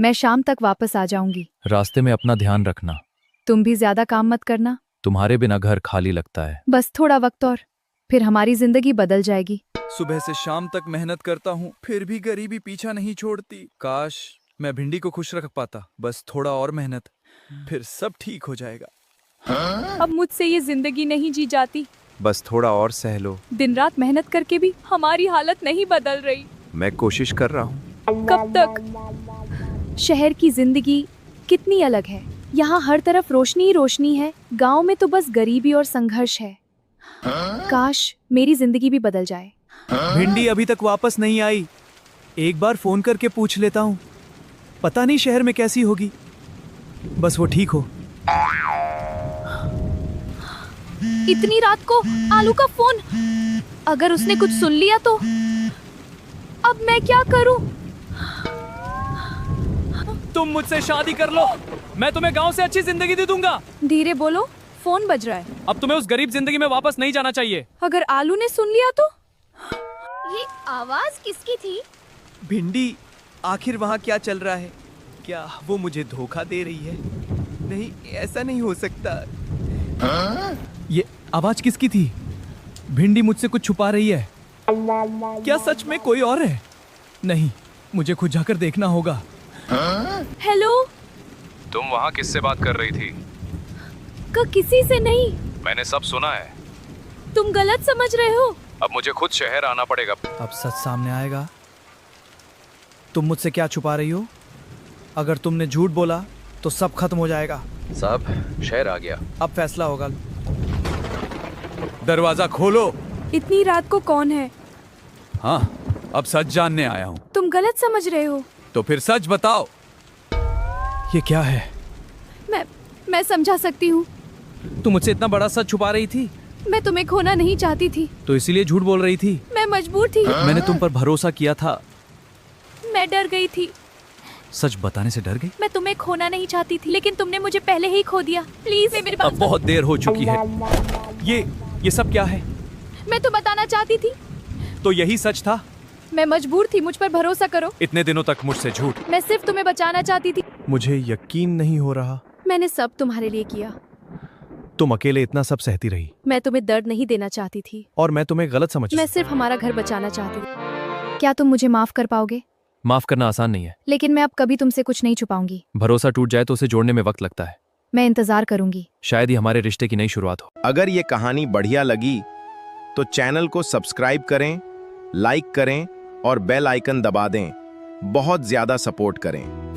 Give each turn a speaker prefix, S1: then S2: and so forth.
S1: मैं शाम तक वापस आ जाऊंगी।
S2: रास्ते में अपना ध्यान रखना।
S1: तुम भी ज्यादा काम मत करना।
S2: तुम्हारे बिना घर खाली लगता है।
S1: बस थोड़ा वक्त और, फिर हमारी जिंदगी बदल जाएगी।
S3: सुबह से शाम तक मेहनत करता हूँ, फिर भी गरीबी पीछा नहीं छोड़ती। काश मैं भिंडी को खुश रख पाता। बस थोड़ा और मेहनत, फिर सब ठीक हो जाएगा।
S1: अब मुझसे ये जिंदगी नहीं जी जाती।
S3: बस थोड़ा और सह लो।
S1: दिन रात मेहनत करके भी हमारी हालत नहीं बदल रही।
S3: मैं कोशिश कर रहा हूँ।
S1: कब तक? शहर की जिंदगी कितनी अलग है। यहाँ हर तरफ रोशनी ही रोशनी है। गांव में तो बस गरीबी और संघर्ष है। काश मेरी जिंदगी भी बदल जाए।
S3: भिंडी अभी तक वापस नहीं आई। एक बार फोन करके पूछ लेता हूँ। पता नहीं शहर में कैसी होगी। बस वो ठीक हो।
S1: इतनी रात को आलू का फोन। अगर उसने कुछ सुन लिया तो अब मैं क्या करूं?
S3: तुम मुझसे शादी कर लो, मैं तुम्हें गांव से अच्छी जिंदगी दे दूंगा।
S1: धीरे बोलो, फोन बज रहा है।
S3: अब तुम्हें उस गरीब जिंदगी में वापस नहीं जाना चाहिए।
S1: अगर आलू ने सुन लिया तो? ये आवाज किसकी थी?
S3: भिंडी, आखिर वहाँ क्या चल रहा है? क्या वो मुझे धोखा दे रही है? नहीं, ऐसा नहीं हो सकता। ये आवाज किसकी थी? भिंडी मुझसे कुछ छुपा रही है। क्या सच में कोई और है? नहीं, मुझे खुद जाकर देखना होगा।
S1: हेलो,
S2: तुम वहाँ किससे बात कर रही थी?
S1: किसी से नहीं।
S2: मैंने सब सुना है।
S1: तुम गलत समझ रहे हो।
S2: अब मुझे खुद शहर आना पड़ेगा।
S3: अब सच सामने आएगा। तुम मुझसे क्या छुपा रही हो? अगर तुमने झूठ बोला तो सब खत्म हो जाएगा।
S2: साहब, शहर आ गया।
S3: अब फैसला होगा। दरवाजा खोलो।
S1: इतनी रात को कौन है?
S3: हाँ, अब सच जानने आया हूँ।
S1: तुम गलत समझ रहे हो।
S3: तो फिर सच बताओ, ये क्या है?
S1: मैं समझा सकती हूँ।
S3: तुम मुझसे इतना बड़ा सच छुपा रही थी।
S1: मैं तुम्हें खोना नहीं चाहती थी।
S3: तो इसीलिए झूठ बोल रही थी।
S1: मैं मजबूर थी।
S3: मैंने तुम पर भरोसा किया था। मैं
S1: डर गई थी।
S3: सच बताने से डर गई?
S1: मैं तुम्हें खोना नहीं चाहती थी, लेकिन तुमने मुझे पहले ही खो दिया। प्लीज मेरी बात।
S3: अब बहुत देर हो चुकी है। ये सब क्या है?
S1: मैं तो बताना चाहती थी।
S3: तो यही सच था?
S1: मैं मजबूर थी, मुझ पर भरोसा करो।
S3: इतने दिनों तक मुझसे झूठ।
S1: मैं सिर्फ तुम्हें बचाना चाहती थी।
S3: मुझे यकीन नहीं हो रहा।
S1: मैंने सब तुम्हारे लिए किया।
S3: तुम अकेले इतना सब सहती रही।
S1: मैं तुम्हें दर्द नहीं देना चाहती थी।
S3: और मैं तुम्हें गलत समझ।
S1: मैं सिर्फ हमारा घर बचाना चाहती थी। क्या तुम मुझे माफ कर पाओगे?
S2: माफ करना आसान नहीं है,
S1: लेकिन मैं अब कभी तुमसे कुछ नहीं छुपाऊंगी।
S2: भरोसा टूट जाए तो उसे जोड़ने में वक्त लगता है।
S1: मैं इंतजार करूंगी।
S2: शायद ही हमारे रिश्ते की नई शुरुआत हो।
S4: अगर ये कहानी बढ़िया लगी तो चैनल को सब्सक्राइब करें, लाइक करें और बेल आइकन दबा दें। बहुत ज्यादा सपोर्ट करें।